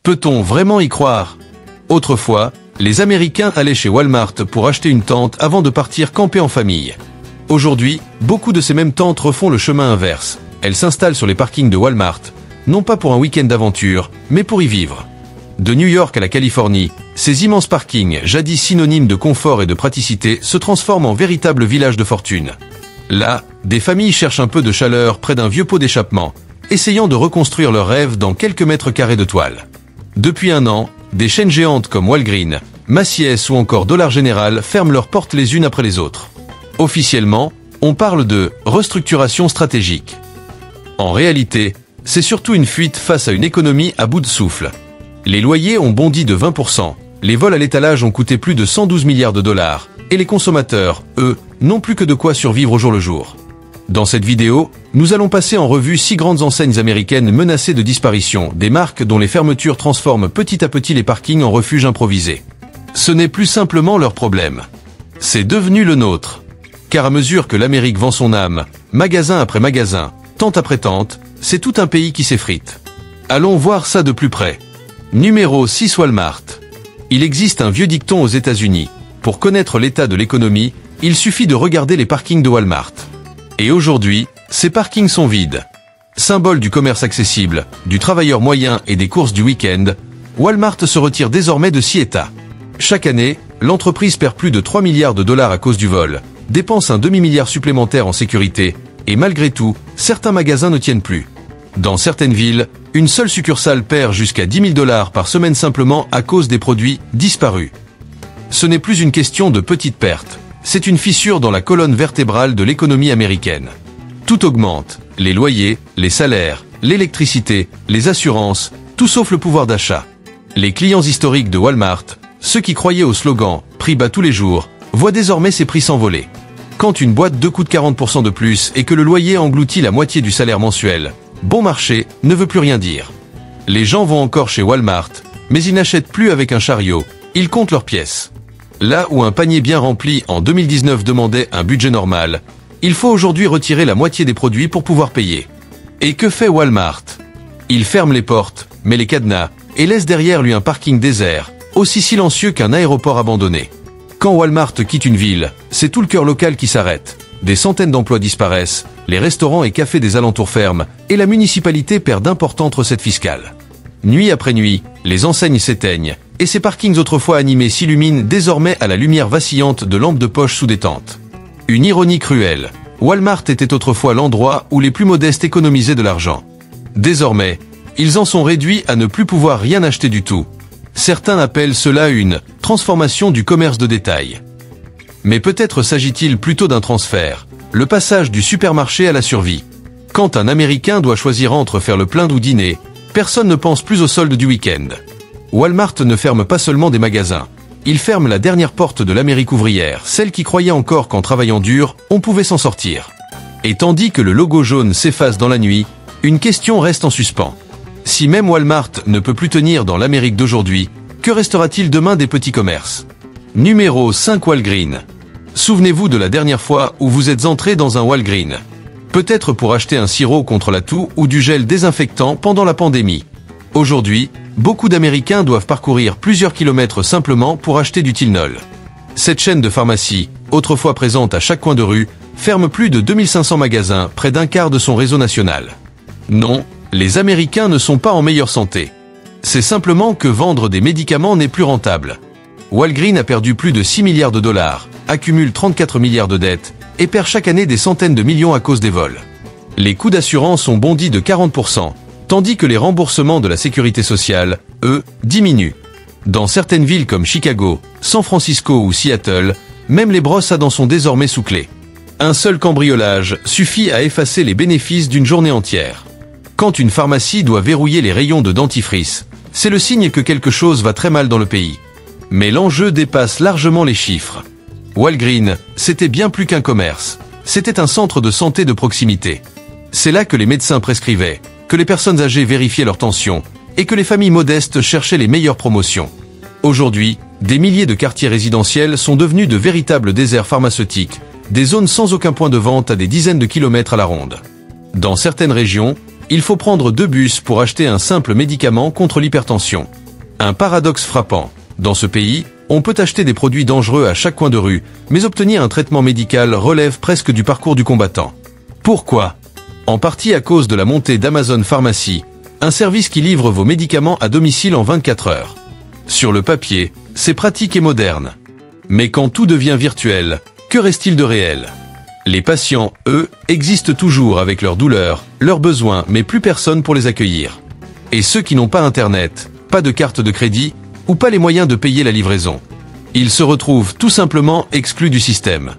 Peut-on vraiment y croire? Autrefois, les Américains allaient chez Walmart pour acheter une tente avant de partir camper en famille. Aujourd'hui, beaucoup de ces mêmes tentes refont le chemin inverse. Elles s'installent sur les parkings de Walmart, non pas pour un week-end d'aventure, mais pour y vivre. De New York à la Californie, ces immenses parkings, jadis synonymes de confort et de praticité, se transforment en véritables villages de fortune. Là, des familles cherchent un peu de chaleur près d'un vieux pot d'échappement, essayant de reconstruire leurs rêves dans quelques mètres carrés de toile. Depuis un an, des chaînes géantes comme Walgreens, Macy's ou encore Dollar General ferment leurs portes les unes après les autres. Officiellement, on parle de restructuration stratégique. En réalité, c'est surtout une fuite face à une économie à bout de souffle. Les loyers ont bondi de 20%, les vols à l'étalage ont coûté plus de 112 milliards de dollars, et les consommateurs, eux, n'ont plus que de quoi survivre au jour le jour. Dans cette vidéo, nous allons passer en revue 6 grandes enseignes américaines menacées de disparition, des marques dont les fermetures transforment petit à petit les parkings en refuges improvisés. Ce n'est plus simplement leur problème. C'est devenu le nôtre. Car à mesure que l'Amérique vend son âme, magasin après magasin, tente après tente, c'est tout un pays qui s'effrite. Allons voir ça de plus près. Numéro 6 Walmart. Il existe un vieux dicton aux États-Unis. Pour connaître l'état de l'économie, il suffit de regarder les parkings de Walmart. Et aujourd'hui, ces parkings sont vides. Symbole du commerce accessible, du travailleur moyen et des courses du week-end, Walmart se retire désormais de 6 États. Chaque année, l'entreprise perd plus de 3 milliards de dollars à cause du vol, dépense un demi-milliard supplémentaire en sécurité, et malgré tout, certains magasins ne tiennent plus. Dans certaines villes, une seule succursale perd jusqu'à 10 000 dollars par semaine simplement à cause des produits disparus. Ce n'est plus une question de petites pertes. C'est une fissure dans la colonne vertébrale de l'économie américaine. Tout augmente, les loyers, les salaires, l'électricité, les assurances, tout sauf le pouvoir d'achat. Les clients historiques de Walmart, ceux qui croyaient au slogan « prix bas tous les jours », voient désormais ces prix s'envoler. Quand une boîte de coûte 40% de plus et que le loyer engloutit la moitié du salaire mensuel, bon marché ne veut plus rien dire. Les gens vont encore chez Walmart, mais ils n'achètent plus avec un chariot, ils comptent leurs pièces. Là où un panier bien rempli en 2019 demandait un budget normal, il faut aujourd'hui retirer la moitié des produits pour pouvoir payer. Et que fait Walmart? Il ferme les portes, met les cadenas, et laisse derrière lui un parking désert, aussi silencieux qu'un aéroport abandonné. Quand Walmart quitte une ville, c'est tout le cœur local qui s'arrête. Des centaines d'emplois disparaissent, les restaurants et cafés des alentours ferment, et la municipalité perd d'importantes recettes fiscales. Nuit après nuit, les enseignes s'éteignent, et ces parkings autrefois animés s'illuminent désormais à la lumière vacillante de lampes de poche sous des tentes. Une ironie cruelle, Walmart était autrefois l'endroit où les plus modestes économisaient de l'argent. Désormais, ils en sont réduits à ne plus pouvoir rien acheter du tout. Certains appellent cela une transformation du commerce de détail. Mais peut-être s'agit-il plutôt d'un transfert, le passage du supermarché à la survie. Quand un Américain doit choisir entre faire le plein ou dîner, personne ne pense plus au solde du week-end. Walmart ne ferme pas seulement des magasins. Il ferme la dernière porte de l'Amérique ouvrière, celle qui croyait encore qu'en travaillant dur, on pouvait s'en sortir. Et tandis que le logo jaune s'efface dans la nuit, une question reste en suspens. Si même Walmart ne peut plus tenir dans l'Amérique d'aujourd'hui, que restera-t-il demain des petits commerces? Numéro 5 Walgreens. Souvenez-vous de la dernière fois où vous êtes entré dans un Walgreens. Peut-être pour acheter un sirop contre la toux ou du gel désinfectant pendant la pandémie. Aujourd'hui, beaucoup d'Américains doivent parcourir plusieurs kilomètres simplement pour acheter du Tylenol. Cette chaîne de pharmacie, autrefois présente à chaque coin de rue, ferme plus de 2500 magasins, près d'un quart de son réseau national. Non, les Américains ne sont pas en meilleure santé. C'est simplement que vendre des médicaments n'est plus rentable. Walgreens a perdu plus de 6 milliards de dollars, accumule 34 milliards de dettes, et perd chaque année des centaines de millions à cause des vols. Les coûts d'assurance ont bondi de 40%, tandis que les remboursements de la sécurité sociale, eux, diminuent. Dans certaines villes comme Chicago, San Francisco ou Seattle, même les brosses à dents sont désormais sous clé. Un seul cambriolage suffit à effacer les bénéfices d'une journée entière. Quand une pharmacie doit verrouiller les rayons de dentifrice, c'est le signe que quelque chose va très mal dans le pays. Mais l'enjeu dépasse largement les chiffres. Walgreens, c'était bien plus qu'un commerce. C'était un centre de santé de proximité. C'est là que les médecins prescrivaient, que les personnes âgées vérifiaient leur tension, et que les familles modestes cherchaient les meilleures promotions. Aujourd'hui, des milliers de quartiers résidentiels sont devenus de véritables déserts pharmaceutiques, des zones sans aucun point de vente à des dizaines de kilomètres à la ronde. Dans certaines régions, Il faut prendre 2 bus pour acheter un simple médicament contre l'hypertension. Un paradoxe frappant. Dans ce pays, on peut acheter des produits dangereux à chaque coin de rue, mais obtenir un traitement médical relève presque du parcours du combattant. Pourquoi? En partie à cause de la montée d'Amazon Pharmacy, un service qui livre vos médicaments à domicile en 24 heures. Sur le papier, c'est pratique et moderne. Mais quand tout devient virtuel, que reste-t-il de réel? Les patients, eux, existent toujours avec leurs douleurs, leurs besoins, mais plus personne pour les accueillir. Et ceux qui n'ont pas Internet, pas de carte de crédit, ou pas les moyens de payer la livraison. Ils se retrouvent tout simplement exclus du système.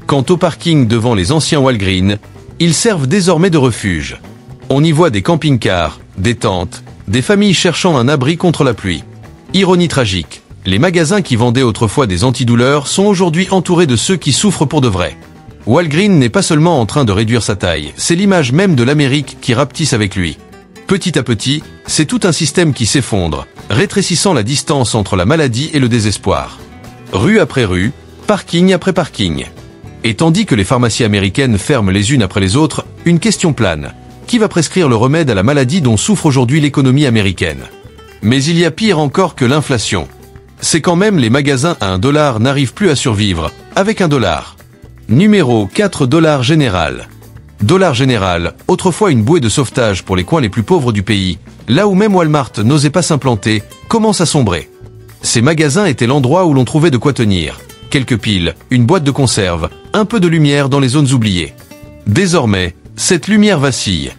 Quant au parking devant les anciens Walgreens, ils servent désormais de refuge. On y voit des camping-cars, des tentes, des familles cherchant un abri contre la pluie. Ironie tragique, les magasins qui vendaient autrefois des antidouleurs sont aujourd'hui entourés de ceux qui souffrent pour de vrai. Walgreens n'est pas seulement en train de réduire sa taille, c'est l'image même de l'Amérique qui rapetisse avec lui. Petit à petit, c'est tout un système qui s'effondre, rétrécissant la distance entre la maladie et le désespoir. Rue après rue, parking après parking. Et tandis que les pharmacies américaines ferment les unes après les autres, une question plane. Qui va prescrire le remède à la maladie dont souffre aujourd'hui l'économie américaine? Mais il y a pire encore que l'inflation. C'est quand même les magasins à $1 n'arrivent plus à survivre, avec $1. Numéro 4 $. Général. Dollar Général, autrefois une bouée de sauvetage pour les coins les plus pauvres du pays, là où même Walmart n'osait pas s'implanter, commence à sombrer. Ces magasins étaient l'endroit où l'on trouvait de quoi tenir. Quelques piles, une boîte de conserve, un peu de lumière dans les zones oubliées. Désormais, cette lumière vacille.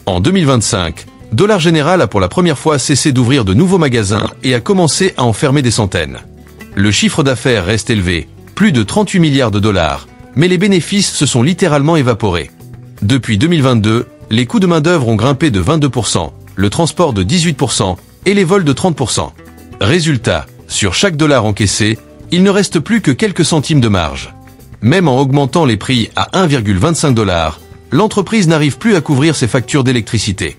En 2025, Dollar Général a pour la première fois cessé d'ouvrir de nouveaux magasins et a commencé à en fermer des centaines. Le chiffre d'affaires reste élevé, plus de 38 milliards de dollars, mais les bénéfices se sont littéralement évaporés. Depuis 2022, les coûts de main-d'œuvre ont grimpé de 22%, le transport de 18% et les vols de 30%. Résultat, sur chaque dollar encaissé, il ne reste plus que quelques centimes de marge. Même en augmentant les prix à 1,25 $, l'entreprise n'arrive plus à couvrir ses factures d'électricité.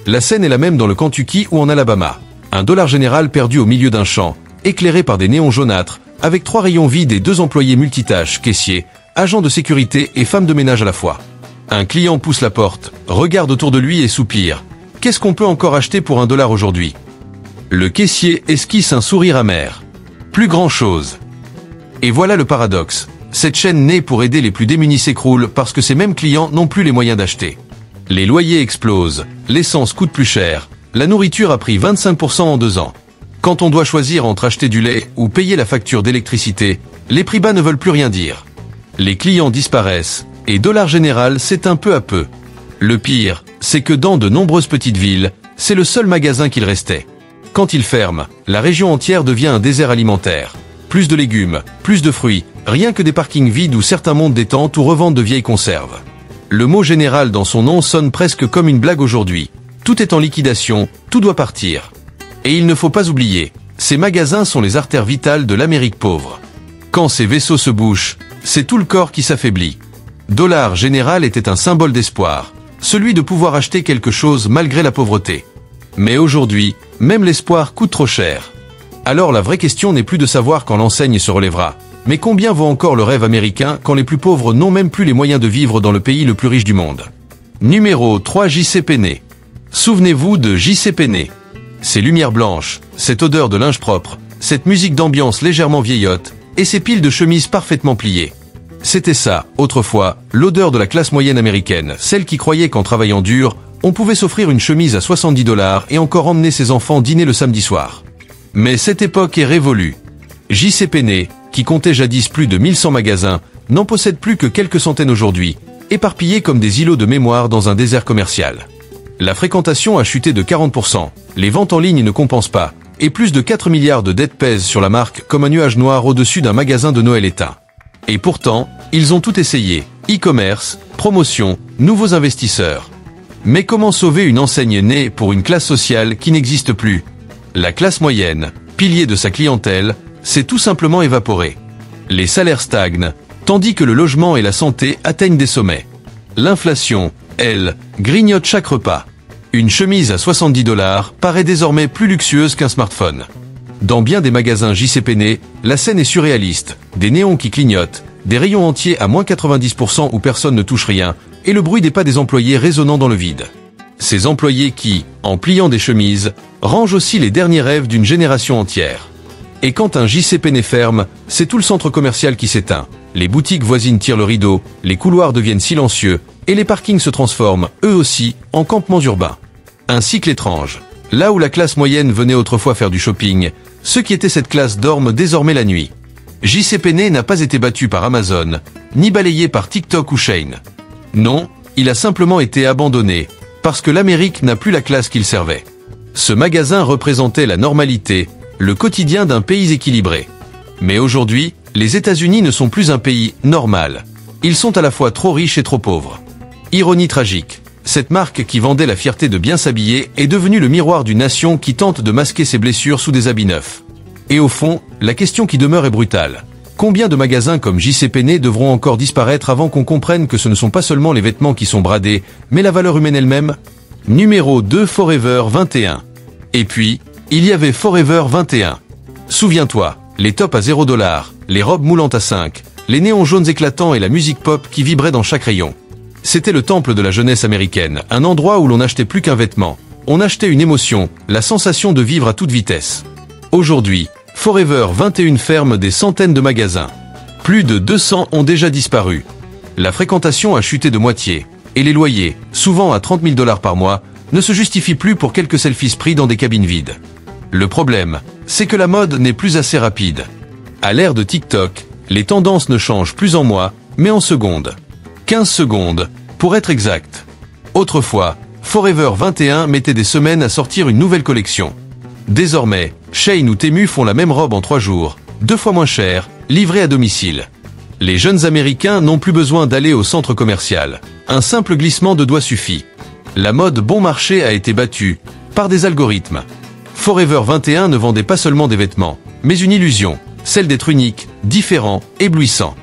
La scène est la même dans le Kentucky ou en Alabama. Un Dollar Général perdu au milieu d'un champ, éclairé par des néons jaunâtres, avec 3 rayons vides et 2 employés multitâches, caissiers, agents de sécurité et femmes de ménage à la fois. Un client pousse la porte, regarde autour de lui et soupire. Qu'est-ce qu'on peut encore acheter pour $1 aujourd'hui? Le caissier esquisse un sourire amer. Plus grand-chose. Et voilà le paradoxe. Cette chaîne née pour aider les plus démunis s'écroule parce que ces mêmes clients n'ont plus les moyens d'acheter. Les loyers explosent, l'essence coûte plus cher, la nourriture a pris 25% en 2 ans. Quand on doit choisir entre acheter du lait ou payer la facture d'électricité, les prix bas ne veulent plus rien dire. Les clients disparaissent, et Dollar Général s'éteint peu à peu. Le pire, c'est que dans de nombreuses petites villes, c'est le seul magasin qu'il restait. Quand il ferme, la région entière devient un désert alimentaire. Plus de légumes, plus de fruits, rien que des parkings vides où certains montent des tentes ou revendent de vieilles conserves. Le mot général dans son nom sonne presque comme une blague aujourd'hui. Tout est en liquidation, tout doit partir. Et il ne faut pas oublier, ces magasins sont les artères vitales de l'Amérique pauvre. Quand ces vaisseaux se bouchent, c'est tout le corps qui s'affaiblit. Dollar Général était un symbole d'espoir, celui de pouvoir acheter quelque chose malgré la pauvreté. Mais aujourd'hui, même l'espoir coûte trop cher. Alors la vraie question n'est plus de savoir quand l'enseigne se relèvera, mais combien vaut encore le rêve américain quand les plus pauvres n'ont même plus les moyens de vivre dans le pays le plus riche du monde. Numéro 3 J.C. Penney. Souvenez-vous de J.C. Penney. Ces lumières blanches, cette odeur de linge propre, cette musique d'ambiance légèrement vieillotte, et ces piles de chemises parfaitement pliées. C'était ça, autrefois, l'odeur de la classe moyenne américaine, celle qui croyait qu'en travaillant dur, on pouvait s'offrir une chemise à 70 $ et encore emmener ses enfants dîner le samedi soir. Mais cette époque est révolue. J.C. Penney, qui comptait jadis plus de 1100 magasins, n'en possède plus que quelques centaines aujourd'hui, éparpillés comme des îlots de mémoire dans un désert commercial. La fréquentation a chuté de 40%, les ventes en ligne ne compensent pas, et plus de 4 milliards de dettes pèsent sur la marque comme un nuage noir au-dessus d'un magasin de Noël éteint. Et pourtant, ils ont tout essayé, e-commerce, promotion, nouveaux investisseurs. Mais comment sauver une enseigne née pour une classe sociale qui n'existe plus? La classe moyenne, pilier de sa clientèle, s'est tout simplement évaporée. Les salaires stagnent, tandis que le logement et la santé atteignent des sommets. L'inflation, elle, grignote chaque repas. Une chemise à 70 $ paraît désormais plus luxueuse qu'un smartphone. Dans bien des magasins J.C. Penney, la scène est surréaliste. Des néons qui clignotent, des rayons entiers à moins 90% où personne ne touche rien, et le bruit des pas des employés résonnant dans le vide. Ces employés qui, en pliant des chemises, rangent aussi les derniers rêves d'une génération entière. Et quand un JC Penney ferme, c'est tout le centre commercial qui s'éteint. Les boutiques voisines tirent le rideau, les couloirs deviennent silencieux, et les parkings se transforment, eux aussi, en campements urbains. Un cycle étrange. Là où la classe moyenne venait autrefois faire du shopping, ceux qui étaient cette classe dorment désormais la nuit. JC Penney n'a pas été battu par Amazon, ni balayé par TikTok ou Shein. Non, il a simplement été abandonné, parce que l'Amérique n'a plus la classe qu'il servait. Ce magasin représentait la normalité, le quotidien d'un pays équilibré. Mais aujourd'hui, les États-Unis ne sont plus un pays normal. Ils sont à la fois trop riches et trop pauvres. Ironie tragique. Cette marque qui vendait la fierté de bien s'habiller est devenue le miroir d'une nation qui tente de masquer ses blessures sous des habits neufs. Et au fond, la question qui demeure est brutale. Combien de magasins comme JC Penney devront encore disparaître avant qu'on comprenne que ce ne sont pas seulement les vêtements qui sont bradés, mais la valeur humaine elle-même? Numéro 2, Forever 21. Et puis, il y avait Forever 21. Souviens-toi, les tops à $0, les robes moulantes à 5, les néons jaunes éclatants et la musique pop qui vibrait dans chaque rayon. C'était le temple de la jeunesse américaine, un endroit où l'on n'achetait plus qu'un vêtement. On achetait une émotion, la sensation de vivre à toute vitesse. Aujourd'hui, Forever 21 ferme des centaines de magasins. Plus de 200 ont déjà disparu. La fréquentation a chuté de moitié, et les loyers, souvent à $30 000 par mois, ne se justifient plus pour quelques selfies pris dans des cabines vides. Le problème, c'est que la mode n'est plus assez rapide. À l'ère de TikTok, les tendances ne changent plus en mois, mais en secondes. 15 secondes, pour être exact. Autrefois, Forever 21 mettait des semaines à sortir une nouvelle collection. Désormais, Shein ou Temu font la même robe en 3 jours, 2 fois moins cher, livrée à domicile. Les jeunes Américains n'ont plus besoin d'aller au centre commercial. Un simple glissement de doigts suffit. La mode bon marché a été battue par des algorithmes. Forever 21 ne vendait pas seulement des vêtements, mais une illusion, celle d'être unique, différent, éblouissant.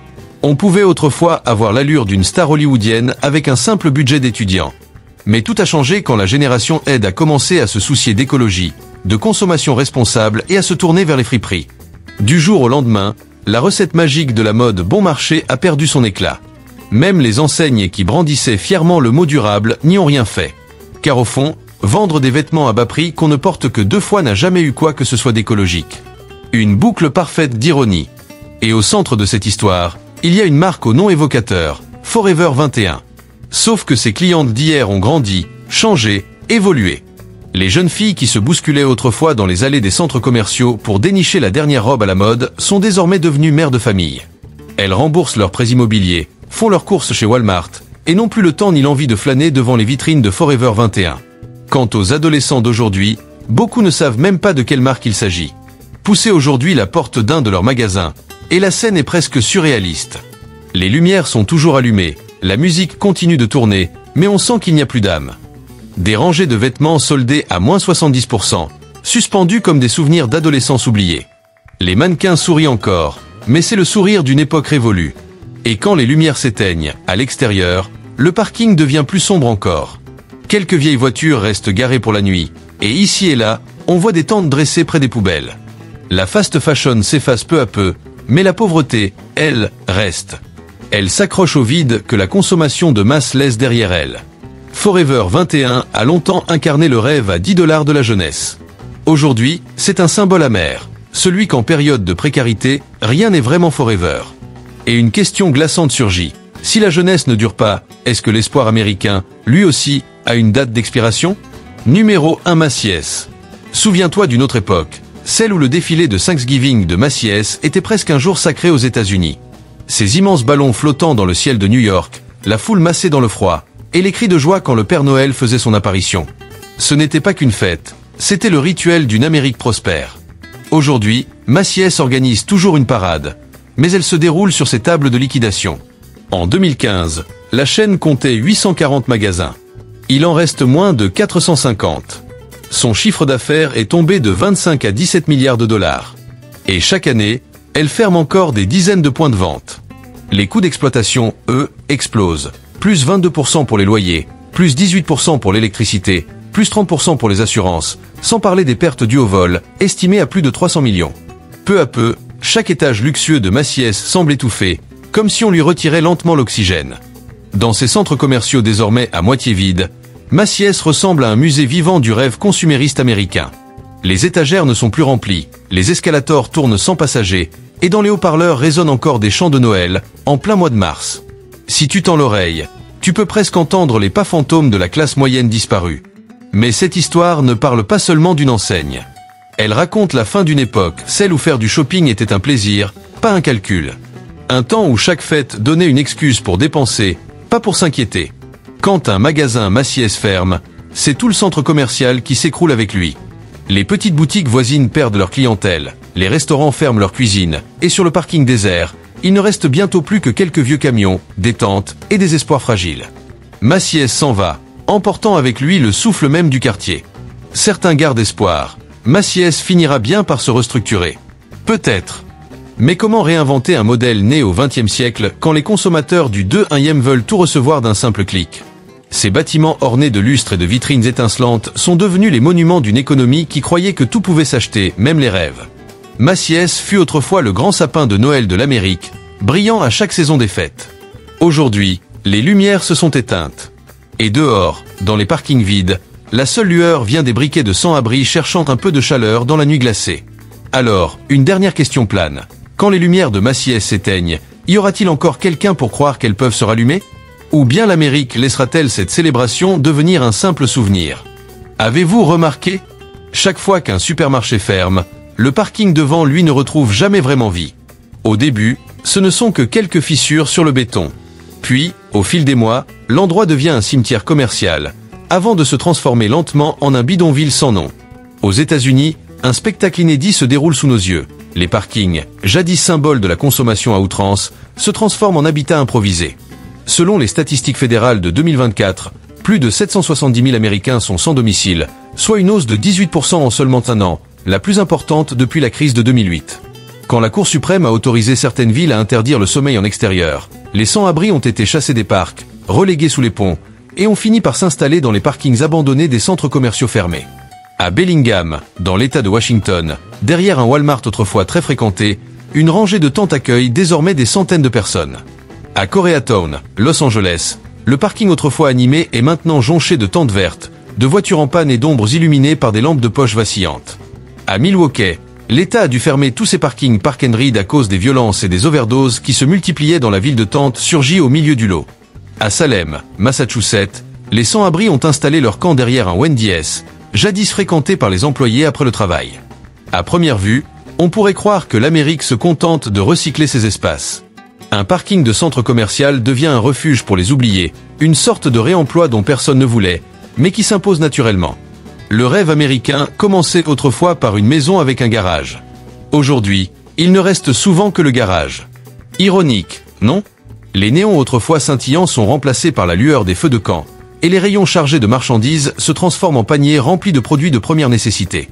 On pouvait autrefois avoir l'allure d'une star hollywoodienne avec un simple budget d'étudiant. Mais tout a changé quand la génération Z a commencé à se soucier d'écologie, de consommation responsable et à se tourner vers les friperies. Du jour au lendemain, la recette magique de la mode bon marché a perdu son éclat. Même les enseignes qui brandissaient fièrement le mot durable n'y ont rien fait. Car au fond, vendre des vêtements à bas prix qu'on ne porte que 2 fois n'a jamais eu quoi que ce soit d'écologique. Une boucle parfaite d'ironie. Et au centre de cette histoire, il y a une marque au nom évocateur, Forever 21. Sauf que ses clientes d'hier ont grandi, changé, évolué. Les jeunes filles qui se bousculaient autrefois dans les allées des centres commerciaux pour dénicher la dernière robe à la mode sont désormais devenues mères de famille. Elles remboursent leurs prêts immobiliers, font leurs courses chez Walmart, et n'ont plus le temps ni l'envie de flâner devant les vitrines de Forever 21. Quant aux adolescents d'aujourd'hui, beaucoup ne savent même pas de quelle marque il s'agit. Poussez aujourd'hui la porte d'un de leurs magasins, et la scène est presque surréaliste. Les lumières sont toujours allumées, la musique continue de tourner, mais on sent qu'il n'y a plus d'âme. Des rangées de vêtements soldés à moins 70%, suspendus comme des souvenirs d'adolescence oubliés. Les mannequins sourient encore, mais c'est le sourire d'une époque révolue. Et quand les lumières s'éteignent, à l'extérieur, le parking devient plus sombre encore. Quelques vieilles voitures restent garées pour la nuit, et ici et là, on voit des tentes dressées près des poubelles. La fast fashion s'efface peu à peu, mais la pauvreté, elle, reste. Elle s'accroche au vide que la consommation de masse laisse derrière elle. Forever 21 a longtemps incarné le rêve à $10 de la jeunesse. Aujourd'hui, c'est un symbole amer, celui qu'en période de précarité, rien n'est vraiment forever. Et une question glaçante surgit. Si la jeunesse ne dure pas, est-ce que l'espoir américain, lui aussi, a une date d'expiration? Numéro 1, Macy's. Souviens-toi d'une autre époque, celle où le défilé de Thanksgiving de Macy's était presque un jour sacré aux États-Unis. Ces immenses ballons flottant dans le ciel de New York, la foule massée dans le froid, et les cris de joie quand le Père Noël faisait son apparition. Ce n'était pas qu'une fête, c'était le rituel d'une Amérique prospère. Aujourd'hui, Macy's organise toujours une parade, mais elle se déroule sur ses tables de liquidation. En 2015, la chaîne comptait 840 magasins. Il en reste moins de 450. Son chiffre d'affaires est tombé de 25 à 17 milliards de dollars. Et chaque année, elle ferme encore des dizaines de points de vente. Les coûts d'exploitation, eux, explosent. Plus 22% pour les loyers, plus 18% pour l'électricité, plus 30% pour les assurances, sans parler des pertes dues au vol, estimées à plus de 300 millions. Peu à peu, chaque étage luxueux de Macy's semble étouffer, comme si on lui retirait lentement l'oxygène. Dans ces centres commerciaux désormais à moitié vides, Maciès ressemble à un musée vivant du rêve consumériste américain. Les étagères ne sont plus remplies, les escalators tournent sans passagers, et dans les haut-parleurs résonnent encore des chants de Noël, en plein mois de mars. Si tu tends l'oreille, tu peux presque entendre les pas fantômes de la classe moyenne disparue. Mais cette histoire ne parle pas seulement d'une enseigne. Elle raconte la fin d'une époque, celle où faire du shopping était un plaisir, pas un calcul. Un temps où chaque fête donnait une excuse pour dépenser, pas pour s'inquiéter. Quand un magasin Maciès ferme, c'est tout le centre commercial qui s'écroule avec lui. Les petites boutiques voisines perdent leur clientèle, les restaurants ferment leurs cuisines, et sur le parking désert, il ne reste bientôt plus que quelques vieux camions, des tentes et des espoirs fragiles. Maciès s'en va, emportant avec lui le souffle même du quartier. Certains gardent espoir. Maciès finira bien par se restructurer. Peut-être. Mais comment réinventer un modèle né au XXe siècle quand les consommateurs du 2e veulent tout recevoir d'un simple clic? Ces bâtiments ornés de lustres et de vitrines étincelantes sont devenus les monuments d'une économie qui croyait que tout pouvait s'acheter, même les rêves. Maciès fut autrefois le grand sapin de Noël de l'Amérique, brillant à chaque saison des fêtes. Aujourd'hui, les lumières se sont éteintes. Et dehors, dans les parkings vides, la seule lueur vient des briquets de sans-abri cherchant un peu de chaleur dans la nuit glacée. Alors, une dernière question plane. Quand les lumières de Maciès s'éteignent, y aura-t-il encore quelqu'un pour croire qu'elles peuvent se rallumer? Ou bien l'Amérique laissera-t-elle cette célébration devenir un simple souvenir? Avez-vous remarqué? Chaque fois qu'un supermarché ferme, le parking devant lui ne retrouve jamais vraiment vie. Au début, ce ne sont que quelques fissures sur le béton. Puis, au fil des mois, l'endroit devient un cimetière commercial, avant de se transformer lentement en un bidonville sans nom. Aux États-Unis, un spectacle inédit se déroule sous nos yeux. Les parkings, jadis symboles de la consommation à outrance, se transforment en habitat improvisé. Selon les statistiques fédérales de 2024, plus de 770 000 Américains sont sans domicile, soit une hausse de 18% en seulement un an, la plus importante depuis la crise de 2008. Quand la Cour suprême a autorisé certaines villes à interdire le sommeil en extérieur, les sans-abri ont été chassés des parcs, relégués sous les ponts, et ont fini par s'installer dans les parkings abandonnés des centres commerciaux fermés. À Bellingham, dans l'État de Washington, derrière un Walmart autrefois très fréquenté, une rangée de tentes accueille désormais des centaines de personnes. À Koreatown, Los Angeles, le parking autrefois animé est maintenant jonché de tentes vertes, de voitures en panne et d'ombres illuminées par des lampes de poche vacillantes. À Milwaukee, l'État a dû fermer tous ses parkings park and ride à cause des violences et des overdoses qui se multipliaient dans la ville de tentes surgie au milieu du lot. À Salem, Massachusetts, les sans-abri ont installé leur camp derrière un Wendy's, jadis fréquenté par les employés après le travail. À première vue, on pourrait croire que l'Amérique se contente de recycler ses espaces. Un parking de centre commercial devient un refuge pour les oubliés, une sorte de réemploi dont personne ne voulait, mais qui s'impose naturellement. Le rêve américain commençait autrefois par une maison avec un garage. Aujourd'hui, il ne reste souvent que le garage. Ironique, non? Les néons autrefois scintillants sont remplacés par la lueur des feux de camp, et les rayons chargés de marchandises se transforment en paniers remplis de produits de première nécessité.